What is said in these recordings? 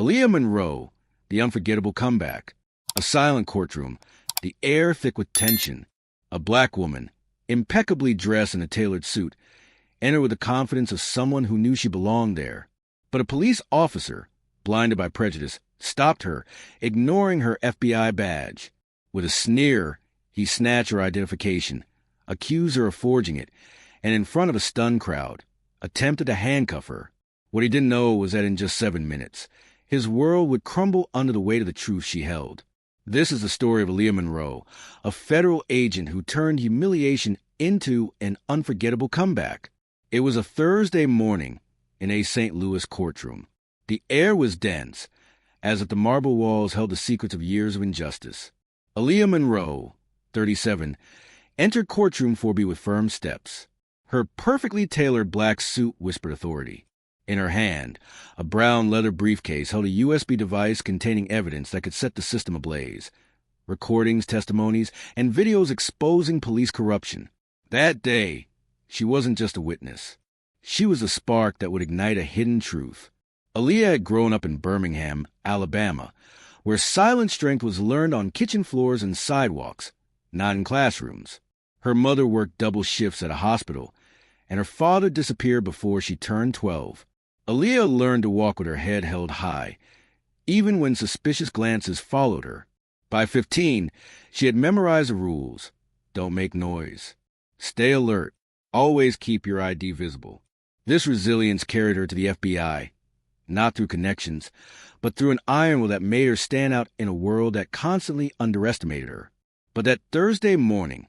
Aaliyah Monroe, the unforgettable comeback. A silent courtroom, the air thick with tension. A black woman, impeccably dressed in a tailored suit, entered with the confidence of someone who knew she belonged there. But a police officer, blinded by prejudice, stopped her, ignoring her FBI badge. With a sneer, he snatched her identification, accused her of forging it, and in front of a stunned crowd, attempted to handcuff her. What he didn't know was that in just 7 minutes, his world would crumble under the weight of the truth she held. This is the story of Aaliyah Monroe, a federal agent who turned humiliation into an unforgettable comeback. It was a Thursday morning in a St. Louis courtroom. The air was dense, as if the marble walls held the secrets of years of injustice. Aaliyah Monroe, 37, entered courtroom 4B with firm steps. Her perfectly tailored black suit whispered authority. In her hand, a brown leather briefcase held a USB device containing evidence that could set the system ablaze. Recordings, testimonies, and videos exposing police corruption. That day, she wasn't just a witness. She was a spark that would ignite a hidden truth. Aaliyah had grown up in Birmingham, Alabama, where silent strength was learned on kitchen floors and sidewalks, not in classrooms. Her mother worked double shifts at a hospital, and her father disappeared before she turned 12. Aaliyah learned to walk with her head held high, even when suspicious glances followed her. By 15, she had memorized the rules. Don't make noise. Stay alert. Always keep your ID visible. This resilience carried her to the FBI, not through connections, but through an iron will that made her stand out in a world that constantly underestimated her. But that Thursday morning,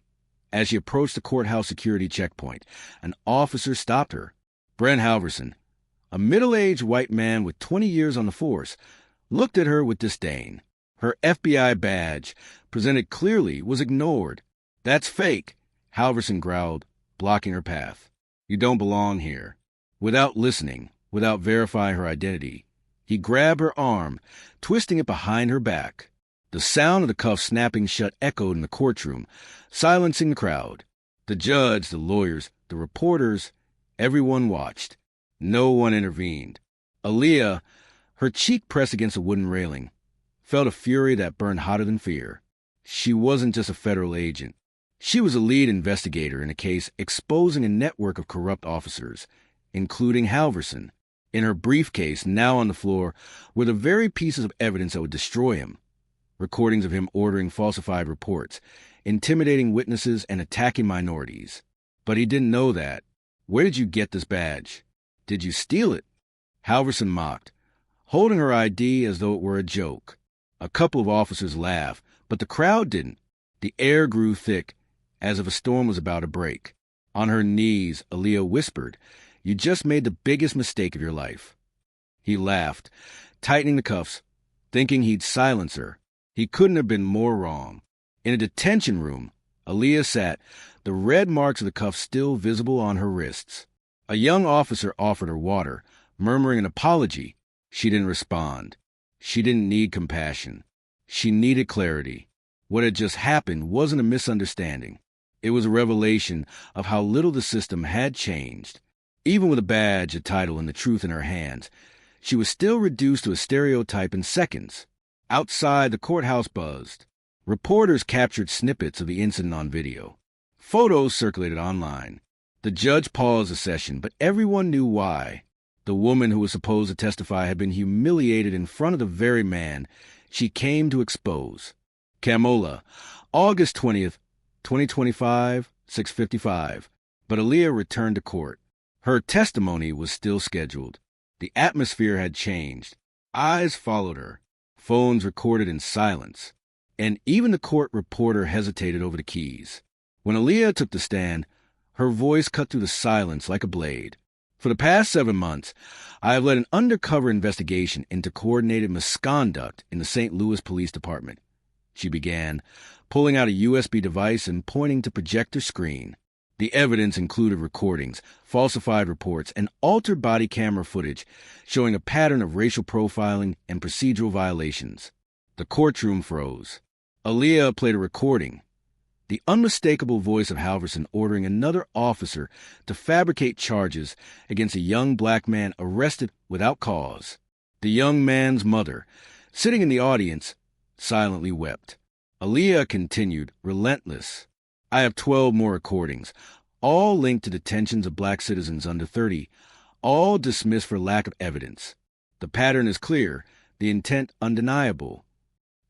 as she approached the courthouse security checkpoint, an officer stopped her. Brent Halverson, a middle-aged white man with 20 years on the force, looked at her with disdain. Her FBI badge, presented clearly, was ignored. "That's fake," Halverson growled, blocking her path. "You don't belong here." Without listening, without verifying her identity, he grabbed her arm, twisting it behind her back. The sound of the cuffs snapping shut echoed in the courtroom, silencing the crowd. The judge, the lawyers, the reporters, everyone watched. No one intervened. Aaliyah, her cheek pressed against a wooden railing, felt a fury that burned hotter than fear. She wasn't just a federal agent. She was a lead investigator in a case exposing a network of corrupt officers, including Halverson. In her briefcase, now on the floor, were the very pieces of evidence that would destroy him. Recordings of him ordering falsified reports, intimidating witnesses, and attacking minorities. But he didn't know that. "Where did you get this badge? Did you steal it?" Halverson mocked, holding her ID as though it were a joke. A couple of officers laughed, but the crowd didn't. The air grew thick, as if a storm was about to break. On her knees, Aaliyah whispered, "You just made the biggest mistake of your life." He laughed, tightening the cuffs, thinking he'd silence her. He couldn't have been more wrong. In a detention room, Aaliyah sat, the red marks of the cuffs still visible on her wrists. A young officer offered her water, murmuring an apology. She didn't respond. She didn't need compassion. She needed clarity. What had just happened wasn't a misunderstanding. It was a revelation of how little the system had changed. Even with a badge, a title, and the truth in her hands, she was still reduced to a stereotype in seconds. Outside, the courthouse buzzed. Reporters captured snippets of the incident on video. Photos circulated online. The judge paused the session, but everyone knew why. The woman who was supposed to testify had been humiliated in front of the very man she came to expose. Camola, August 20th, 2025, 6:55. But Aaliyah returned to court. Her testimony was still scheduled. The atmosphere had changed. Eyes followed her. Phones recorded in silence. And even the court reporter hesitated over the keys. When Aaliyah took the stand, her voice cut through the silence like a blade. "For the past 7 months, I have led an undercover investigation into coordinated misconduct in the St. Louis Police Department," she began, pulling out a USB device and pointing to projector screen. The evidence included recordings, falsified reports, and altered body camera footage showing a pattern of racial profiling and procedural violations. The courtroom froze. Aaliyah played a recording. The unmistakable voice of Halverson ordering another officer to fabricate charges against a young black man arrested without cause. The young man's mother, sitting in the audience, silently wept. Aaliyah continued, relentless. I have 12 more recordings, all linked to detentions of black citizens under 30, all dismissed for lack of evidence. The pattern is clear, the intent undeniable.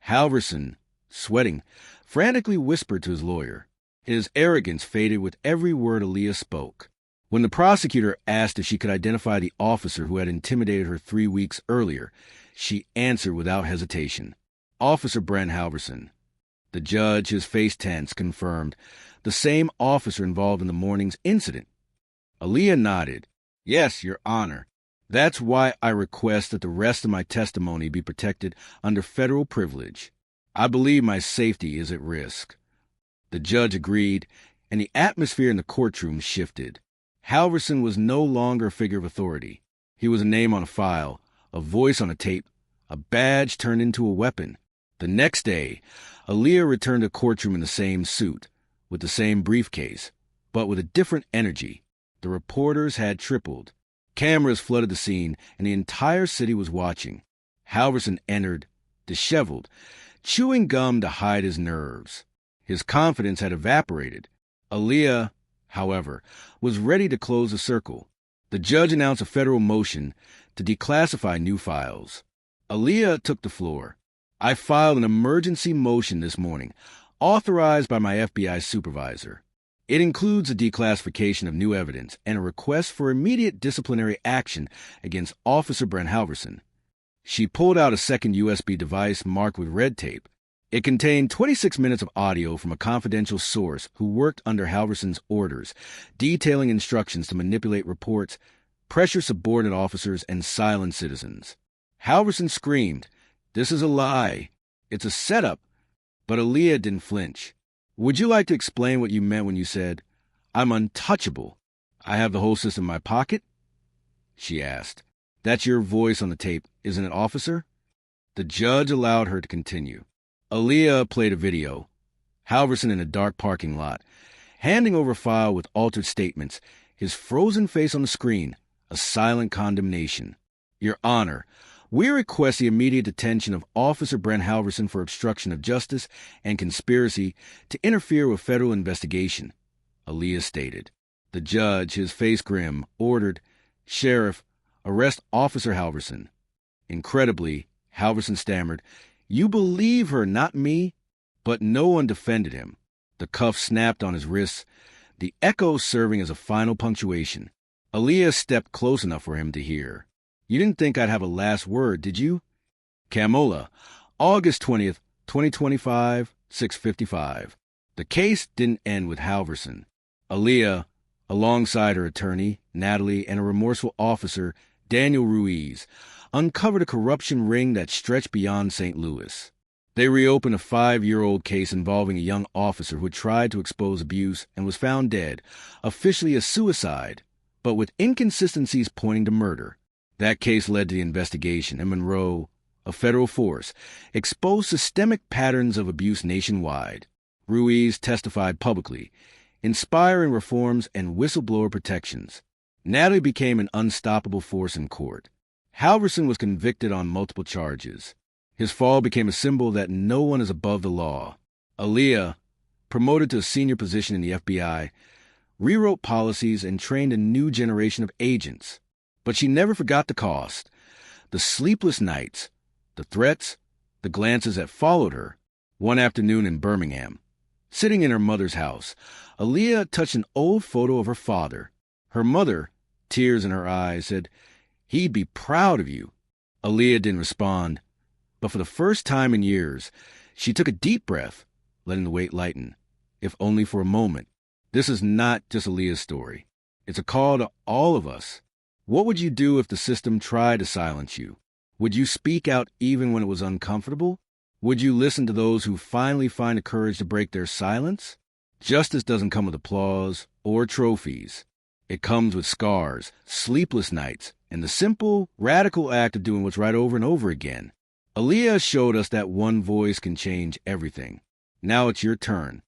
Halverson, sweating, frantically whispered to his lawyer. His arrogance faded with every word Aaliyah spoke. When the prosecutor asked if she could identify the officer who had intimidated her 3 weeks earlier, she answered without hesitation. Officer Brent Halverson. The judge, his face tense, confirmed, the same officer involved in the morning's incident. Aaliyah nodded. Yes, Your Honor. That's why I request that the rest of my testimony be protected under federal privilege. I believe my safety is at risk. The judge agreed, and the atmosphere in the courtroom shifted. Halverson was no longer a figure of authority. He was a name on a file, a voice on a tape, a badge turned into a weapon. The next day, Aaliyah returned to the courtroom in the same suit, with the same briefcase, but with a different energy. The reporters had tripled. Cameras flooded the scene, and the entire city was watching. Halverson entered, disheveled, chewing gum to hide his nerves. His confidence had evaporated. Aaliyah, however, was ready to close the circle. The judge announced a federal motion to declassify new files. Aaliyah took the floor. I filed an emergency motion this morning, authorized by my FBI supervisor. It includes a declassification of new evidence and a request for immediate disciplinary action against Officer Brent Halverson. She pulled out a second USB device marked with red tape. It contained 26 minutes of audio from a confidential source who worked under Halverson's orders, detailing instructions to manipulate reports, pressure subordinate officers, and silence citizens. Halverson screamed, "This is a lie. It's a setup." But Aaliyah didn't flinch. Would you like to explain what you meant when you said, "I'm untouchable. I have the whole system in my pocket"? She asked. That's your voice on the tape, isn't it, officer? The judge allowed her to continue. Aaliyah played a video. Halverson in a dark parking lot, handing over a file with altered statements, his frozen face on the screen, a silent condemnation. Your Honor, we request the immediate detention of Officer Brent Halverson for obstruction of justice and conspiracy to interfere with federal investigation, Aaliyah stated. The judge, his face grim, ordered, Sheriff, arrest Officer Halverson. Incredibly, Halverson stammered, You believe her, not me? But no one defended him. The cuff snapped on his wrists, the echo serving as a final punctuation. Aaliyah stepped close enough for him to hear. You didn't think I'd have a last word, did you? Camola, August 20th, 2025, 6:55. The case didn't end with Halverson. Aaliyah, alongside her attorney, Natalie, and a remorseful officer, Daniel Ruiz, uncovered a corruption ring that stretched beyond St. Louis. They reopened a 5-year-old case involving a young officer who had tried to expose abuse and was found dead, officially a suicide, but with inconsistencies pointing to murder. That case led to the investigation, and Monroe, a federal force, exposed systemic patterns of abuse nationwide. Ruiz testified publicly, inspiring reforms and whistleblower protections. Natalie became an unstoppable force in court. Halverson was convicted on multiple charges. His fall became a symbol that no one is above the law. Aaliyah, promoted to a senior position in the FBI, rewrote policies and trained a new generation of agents. But she never forgot the cost. The sleepless nights, the threats, the glances that followed her. One afternoon in Birmingham, sitting in her mother's house, Aaliyah touched an old photo of her father. Her mother, tears in her eyes, said, He'd be proud of you. Aaliyah didn't respond, but for the first time in years, she took a deep breath, letting the weight lighten, if only for a moment. This is not just Aaliyah's story. It's a call to all of us. What would you do if the system tried to silence you? Would you speak out even when it was uncomfortable? Would you listen to those who finally find the courage to break their silence? Justice doesn't come with applause or trophies. It comes with scars, sleepless nights, and the simple, radical act of doing what's right over and over again. Aaliyah showed us that one voice can change everything. Now it's your turn.